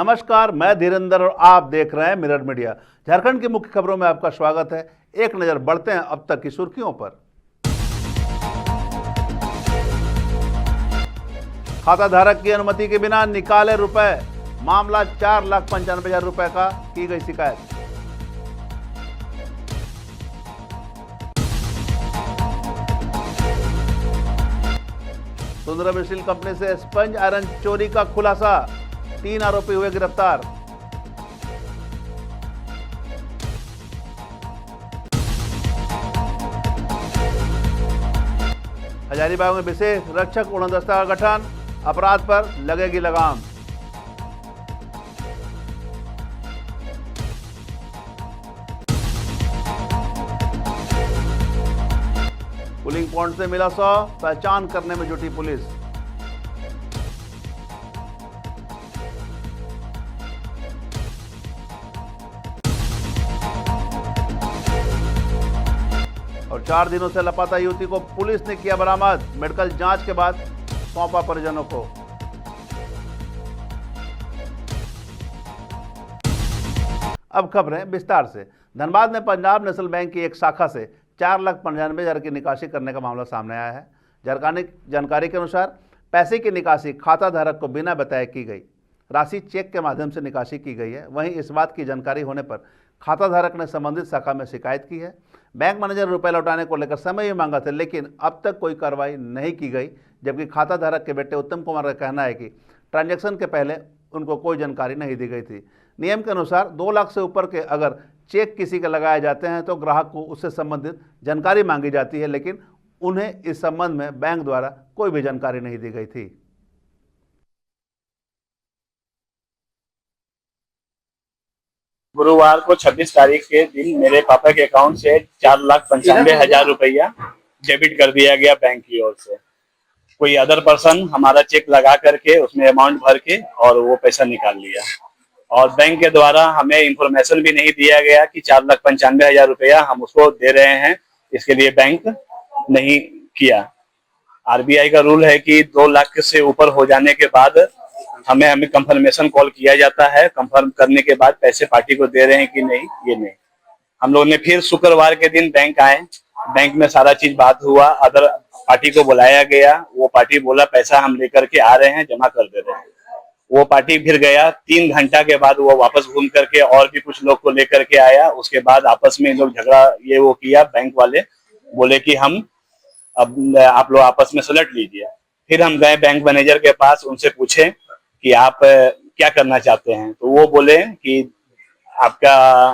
नमस्कार, मैं धीरेंद्र और आप देख रहे हैं मिरर मीडिया। झारखंड की मुख्य खबरों में आपका स्वागत है। एक नजर बढ़ते हैं अब तक की सुर्खियों पर। खाता धारक की अनुमति के बिना निकाले रुपए, मामला 4,95,000 रुपए का, की गई शिकायत। सुंदरम स्टील कंपनी से स्पंज आयरन चोरी का खुलासा, 3 आरोपी हुए गिरफ्तार। हजारीबाग में विशेष रक्षक उड़नदस्ता का गठन, अपराध पर लगेगी लगाम। पुलिंग पॉइंट से मिला 100, पहचान करने में जुटी पुलिस। और 4 दिनों से लापता युवती को पुलिस ने किया बरामद, मेडिकल जांच के बाद सौंपा परिजनों को। अब खबरें विस्तार से। धनबाद में पंजाब नेशनल बैंक की एक शाखा से 4,95,000 की निकासी करने का मामला सामने आया है। जानकारी के अनुसार पैसे की निकासी खाता धारक को बिना बताए की गई। राशि चेक के माध्यम से निकासी की गई है। वहीं इस बात की जानकारी होने पर खाता धारक ने संबंधित शाखा में शिकायत की है। बैंक मैनेजर रुपए लौटाने को लेकर समय भी मांगा था, लेकिन अब तक कोई कार्रवाई नहीं की गई। जबकि खाता धारक के बेटे उत्तम कुमार का कहना है कि ट्रांजैक्शन के पहले उनको कोई जानकारी नहीं दी गई थी। नियम के अनुसार 2 लाख से ऊपर के अगर चेक किसी के लगाए जाते हैं तो ग्राहक को उससे संबंधित जानकारी मांगी जाती है, लेकिन उन्हें इस संबंध में बैंक द्वारा कोई भी जानकारी नहीं दी गई थी। गुरुवार को 26 तारीख के दिन मेरे पापा के अकाउंट से 4,95,000 रुपया डेबिट कर दिया गया बैंक की ओर से। कोई अदर पर्सन हमारा चेक लगा करके उसमें अमाउंट भर के और वो पैसा निकाल लिया, और बैंक के द्वारा हमें इंफॉर्मेशन भी नहीं दिया गया कि 4,95,000 रुपया हम उसको दे रहे हैं। इसके लिए बैंक नहीं किया। आरबीआई का रूल है कि 2 लाख से ऊपर हो जाने के बाद हमें कंफर्मेशन कॉल किया जाता है। कंफर्म करने के बाद पैसे पार्टी को दे रहे हैं कि नहीं, ये नहीं। हम लोग ने फिर शुक्रवार के दिन बैंक आए, बैंक में सारा चीज बात हुआ। अदर पार्टी को बुलाया गया, वो पार्टी बोला पैसा हम लेकर के आ रहे हैं, जमा कर दे रहे हैं। वो पार्टी फिर गया, 3 घंटा के बाद वो वापस घूम करके और भी कुछ लोग को लेकर के आया। उसके बाद आपस में लोग झगड़ा ये वो किया। बैंक वाले बोले कि हम अब आप लोग आपस में सुलट लीजिए। फिर हम गए बैंक मैनेजर के पास, उनसे पूछे कि आप क्या करना चाहते हैं। तो वो बोले कि आपका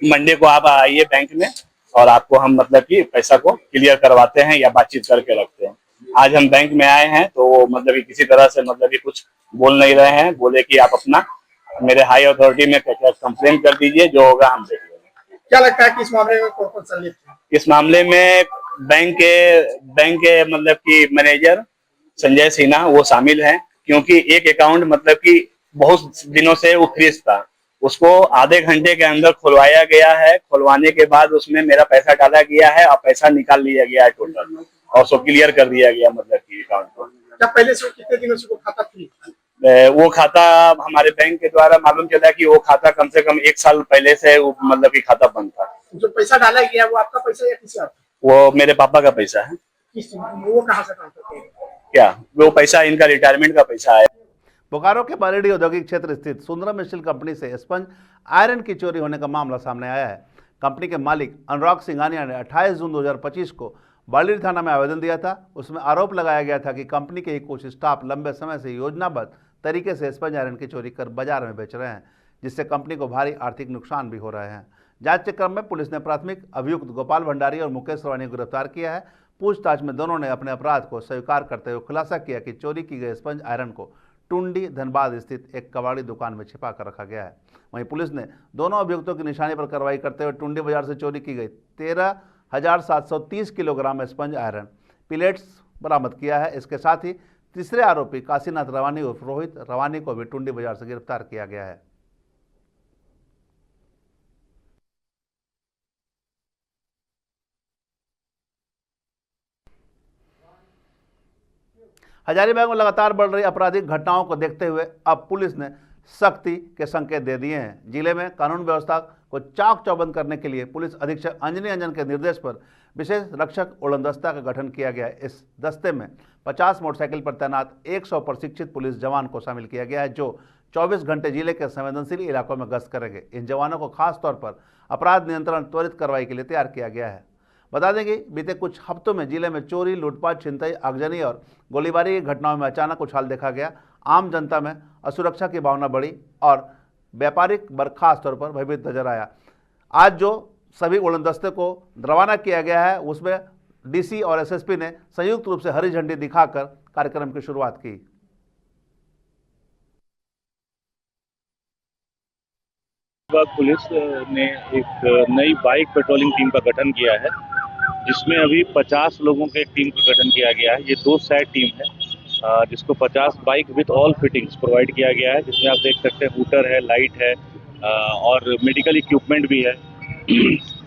मंडे को आप आइए बैंक में और आपको हम मतलब कि पैसा को क्लियर करवाते हैं या बातचीत करके रखते हैं। आज हम बैंक में आए हैं तो वो मतलब कि किसी तरह से मतलब कि कुछ बोल नहीं रहे हैं। बोले कि आप अपना मेरे हाई अथॉरिटी में कंप्लेन कर दीजिए, जो होगा हम देख लेंगे। क्या लगता है कि इस मामले में कौन कौन संलिप्त है? इस मामले में बैंक के मतलब कि मैनेजर संजय सिन्हा वो शामिल हैं, क्योंकि एक अकाउंट मतलब कि बहुत दिनों से वो फ्रीज था, उसको आधे घंटे के अंदर खुलवाया गया है। खुलवाने के बाद उसमें मेरा पैसा डाला गया है और पैसा निकाल लिया गया है टोटल, और उसको क्लियर कर दिया गया मतलब कि अकाउंट को। क्या पहले से कितने दिनों से वो खाता फ्री था? वो खाता हमारे बैंक के द्वारा मालूम चला कि वो खाता कम से कम 1 साल पहले से मतलब कि खाता बंद था। जो पैसा डाला गया वो आपका पैसा या किसी और? वो मेरे पापा का पैसा है। वो कहाँ से काम करते हैं? क्या वो पैसा इनका रिटायरमेंट का पैसा है। बोकारो के बारेडी औद्योगिक क्षेत्र स्थित सुंदरम स्टील कंपनी से स्पंज आयरन की चोरी होने का मामला सामने आया है। कंपनी के मालिक अनुराग सिंघानिया ने 28 जून 2025 को बारेडी थाना में आवेदन दिया था। उसमें आरोप लगाया गया था कि कंपनी के ही कुछ स्टाफ लंबे समय से योजनाबद्ध तरीके से स्पंज आयरन की चोरी कर बाजार में बेच रहे हैं, जिससे कंपनी को भारी आर्थिक नुकसान भी हो रहे हैं। जांच के क्रम में पुलिस ने प्राथमिक अभियुक्त गोपाल भंडारी और मुकेश सरवानी को गिरफ्तार किया है। पूछताछ में दोनों ने अपने अपराध को स्वीकार करते हुए खुलासा किया कि चोरी की गई स्पंज आयरन को टुंडी धनबाद स्थित एक कबाड़ी दुकान में छिपा कर रखा गया है। वहीं पुलिस ने दोनों अभियुक्तों की निशानी पर कार्रवाई करते हुए टुंडी बाजार से चोरी की गई 13,730 किलोग्राम स्पंज आयरन पिलेट्स बरामद किया है। इसके साथ ही तीसरे आरोपी काशीनाथ रवानी उर्फ रोहित रवानी को भी टुंडी बाजार से गिरफ्तार किया गया है। हजारीबाग में लगातार बढ़ रही आपराधिक घटनाओं को देखते हुए अब पुलिस ने सख्ती के संकेत दे दिए हैं। जिले में कानून व्यवस्था को चाक चौबंद करने के लिए पुलिस अधीक्षक अंजनी अंजन के निर्देश पर विशेष रक्षक उड़नदस्ता का गठन किया गया है। इस दस्ते में 50 मोटरसाइकिल पर तैनात 100 प्रशिक्षित पुलिस जवान को शामिल किया गया है, जो 24 घंटे जिले के संवेदनशील इलाकों में गश्त करेंगे। इन जवानों को खास तौर पर अपराध नियंत्रण त्वरित कार्रवाई के लिए तैयार किया गया है। बता दें कि बीते कुछ हफ्तों में जिले में चोरी, लूटपाट, छिनतई, आगजनी और गोलीबारी की घटनाओं में अचानक उछाल देखा गया। आम जनता में असुरक्षा की भावना बढ़ी और व्यापारिक वर्ग खास तौर पर भयभीत नजर आया। आज जो सभी उड़नदस्ते को रवाना किया गया है, उसमें डीसी और एसएसपी ने संयुक्त रूप से हरी झंडी दिखाकर कार्यक्रम की शुरुआत की। पुलिस ने एक नई बाइक पेट्रोलिंग टीम का गठन किया है, जिसमें अभी 50 लोगों के एक टीम का गठन किया गया है। ये 2 साइड टीम है, जिसको 50 bike with all fittings provide किया गया है, जिसमें आप देख सकते हैं हूटर है, लाइट है और मेडिकल इक्विपमेंट भी है।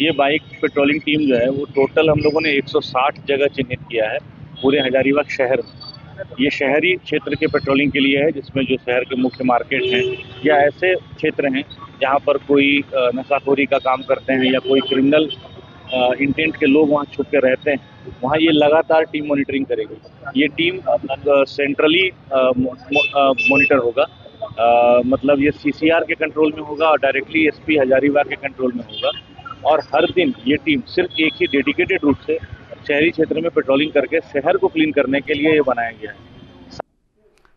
ये बाइक पेट्रोलिंग टीम जो है वो टोटल हम लोगों ने 160 जगह चिन्हित किया है पूरे हजारीबाग शहर में। ये शहरी क्षेत्र के पेट्रोलिंग के लिए है, जिसमें जो शहर के मुख्य मार्केट हैं या ऐसे क्षेत्र हैं जहाँ पर कोई नशाखोरी का काम करते हैं या कोई क्रिमिनल इंटेंट के लोग वहाँ छुप के रहते हैं, वहाँ ये लगातार टीम मॉनिटरिंग करेगी। ये टीम सेंट्रली मॉनिटर होगा, मतलब ये सीसीआर के कंट्रोल में होगा और डायरेक्टली एसपी हजारीबाग के कंट्रोल में होगा। और हर दिन ये टीम सिर्फ एक ही डेडिकेटेड रूप से शहरी क्षेत्र में पेट्रोलिंग करके शहर को क्लीन करने के लिए ये बनाया गया है।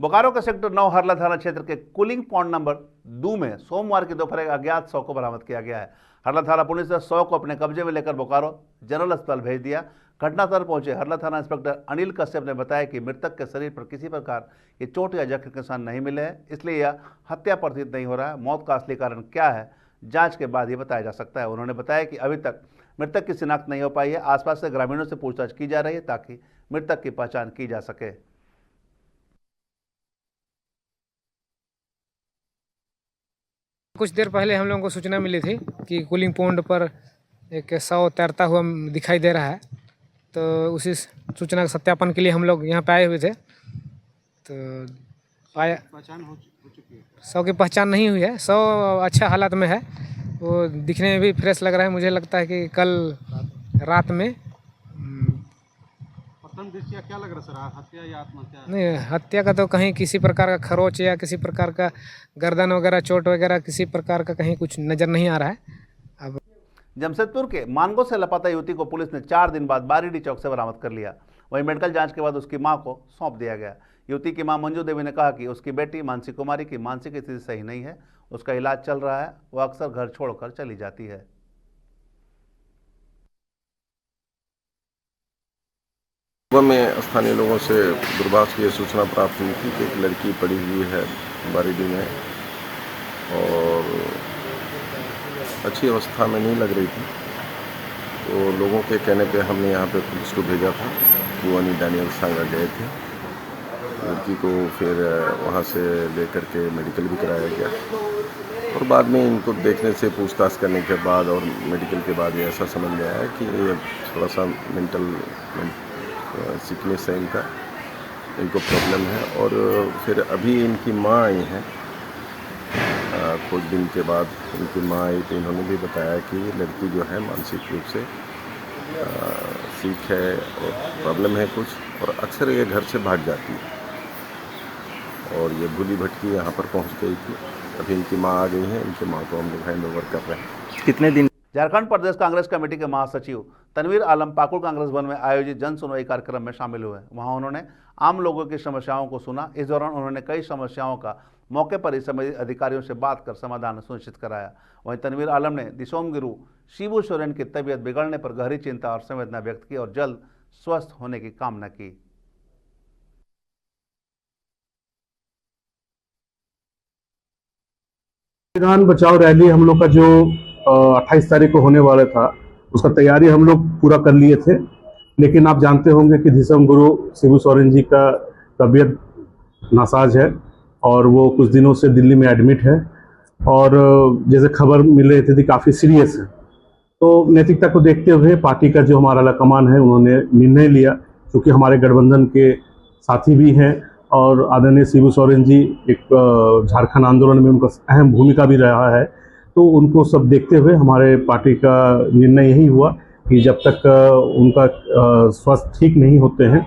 बोकारो के सेक्टर 9 हरला थाना क्षेत्र के कूलिंग पॉइंट नंबर 2 में सोमवार की दोपहर एक अज्ञात 100 को बरामद किया गया है। हरला थाना पुलिस ने 100 को अपने कब्जे में लेकर बोकारो जनरल अस्पताल भेज दिया। घटनास्थल पहुंचे हरला थाना इंस्पेक्टर अनिल कश्यप ने बताया कि मृतक के शरीर पर किसी प्रकार के चोट या जख्म के निशान नहीं मिले हैं, इसलिए यह हत्या प्रतीत नहीं हो रहा है। मौत का असली कारण क्या है, जांच के बाद ही बताया जा सकता है। उन्होंने बताया कि अभी तक मृतक की शिनाख्त नहीं हो पाई है। आसपास से ग्रामीणों से पूछताछ की जा रही है ताकि मृतक की पहचान की जा सके। कुछ देर पहले हम लोगों को सूचना मिली थी कि कूलिंग पॉइंट पर एक 100 तैरता हुआ दिखाई दे रहा है, तो उसी सूचना के सत्यापन के लिए हम लोग यहाँ पे आए हुए थे। तो आया पहचान हो चुकी है। 100 की पहचान नहीं हुई है। 100 अच्छा हालत में है, वो दिखने में भी फ्रेश लग रहा है। मुझे लगता है कि कल रात में प्रथम दृष्टया क्या लग रहा है सर, हत्या या आत्महत्या? नहीं, हत्या का तो कहीं किसी प्रकार का खरोच या किसी प्रकार का गर्दन वगैरह चोट वगैरह किसी प्रकार का कहीं कुछ नज़र नहीं आ रहा है। अब जमशेदपुर के मानगो से लापता युवती को पुलिस ने 4 दिन बाद बारीडी चौक से बरामद कर लिया। वहीं मेडिकल जांच के बाद उसकी मां को सौंप दिया गया। युवती की मां मंजू देवी ने कहा कि उसकी बेटी मानसी कुमारी की मानसिक स्थिति सही नहीं है, उसका इलाज चल रहा है, वह अक्सर घर छोड़कर चली जाती है। सुबह में स्थानीय लोगों से दूरभाष की सूचना प्राप्त हुई थी कि एक लड़की पड़ी हुई है बारीडी में और अच्छी अवस्था में नहीं लग रही थी। तो लोगों के कहने पे हमने यहाँ पे पुलिस को भेजा था। भुवनी डैनियल सांगा गए थे। लड़की को फिर वहाँ से लेकर के मेडिकल भी कराया गया और बाद में इनको देखने से पूछताछ करने के बाद और मेडिकल के बाद ये ऐसा समझ में आया कि ये थोड़ा सा मेंटल सिकनेस है, इनको प्रॉब्लम है। और फिर अभी इनकी माँ आई हैं, कुछ दिन के बाद इनकी माँ आई तो इन्होंने भी बताया कि लड़की जो है मानसिक रूप से सीख है और प्रॉब्लम है कुछ, और अक्सर ये घर से भाग जाती है और ये भूली भटकी यहाँ पर पहुँच गई थी। अभी इनकी माँ आ गई है, इनकी माँ को हम लोग हैंड ओवर कर रहे हैं। कितने दिन? झारखंड प्रदेश कांग्रेस कमेटी के महासचिव तनवीर आलम पाकुड़ कांग्रेस भवन में आयोजित जन सुनवाई कार्यक्रम में शामिल हुए। वहां उन्होंने आम लोगों की समस्याओं को सुना। इस दौरान उन्होंने कई समस्याओं का मौके पर ही संबंधित अधिकारियों से बात कर समाधान सुनिश्चित कराया। वहीं तनवीर आलम ने दिसोम गुरु शिबू सोरेन की तबीयत बिगड़ने पर गहरी चिंता और संवेदना व्यक्त की और जल्द स्वस्थ होने की कामना की। संविधान बचाओ रैली हम लोग का जो 28 तारीख को होने वाला था, उसका तैयारी हम लोग पूरा कर लिए थे। लेकिन आप जानते होंगे कि दिसम गुरु शिबू सोरेन जी का तबीयत नासाज है और वो कुछ दिनों से दिल्ली में एडमिट है और जैसे खबर मिल रही थी काफ़ी सीरियस है। तो नैतिकता को देखते हुए पार्टी का जो हमारा आला कमान है उन्होंने निर्णय लिया, क्योंकि हमारे गठबंधन के साथी भी हैं और आदरणीय शिबू सोरेन जी एक झारखंड आंदोलन में उनका अहम भूमिका भी रहा है। तो उनको सब देखते हुए हमारे पार्टी का निर्णय यही हुआ कि जब तक उनका स्वास्थ्य ठीक नहीं होते हैं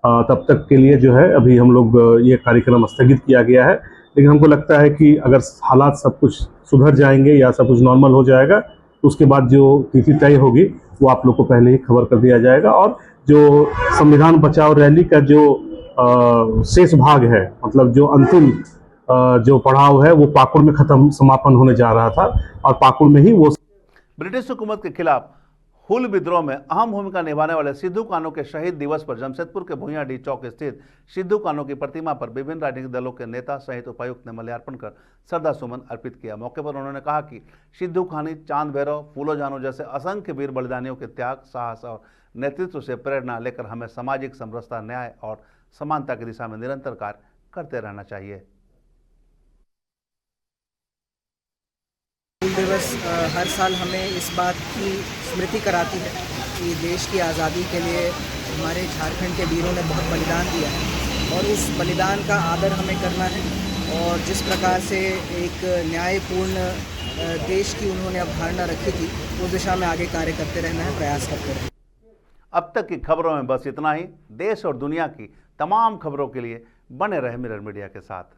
तब तक के लिए जो है अभी हम लोग ये कार्यक्रम स्थगित किया गया है। लेकिन हमको लगता है कि अगर हालात सब कुछ सुधर जाएंगे या सब कुछ नॉर्मल हो जाएगा तो उसके बाद जो तिथि तय होगी वो आप लोग को पहले ही खबर कर दिया जाएगा। और जो संविधान बचाओ रैली का जो शेष भाग है, मतलब जो अंतिम जो पड़ाव है, वो पाकुड़ में समापन होने जा रहा था और पाकुड़ में ही वो ब्रिटिश हुकूमत के खिलाफ हुल विद्रोह में अहम भूमिका निभाने वाले सिद्धू कान्हू के शहीद दिवस पर जमशेदपुर के भुइयाडीह चौक स्थित सिद्धू कान्हू की प्रतिमा पर विभिन्न राजनीतिक दलों के नेता सहित उपायुक्त ने माल्यार्पण कर श्रद्धा सुमन अर्पित किया। मौके पर उन्होंने कहा कि सिद्धू कान्हू, चांद भैरव, फूलो जानू जैसे असंख्य वीर बलिदानियों के त्याग, साहस और नेतृत्व से प्रेरणा लेकर हमें सामाजिक समरसता, न्याय और समानता की दिशा में निरंतर कार्य करते रहना चाहिए। हुल दिवस हर साल हमें इस बात की स्मृति कराती है कि देश की आज़ादी के लिए हमारे झारखंड के वीरों ने बहुत बलिदान दिया है और उस बलिदान का आदर हमें करना है और जिस प्रकार से एक न्यायपूर्ण देश की उन्होंने अवधारणा रखी थी उस दिशा में आगे कार्य करते रहना है, प्रयास करते रहना है। अब तक की खबरों में बस इतना ही। देश और दुनिया की तमाम खबरों के लिए बने रहे मिरर मीडिया के साथ।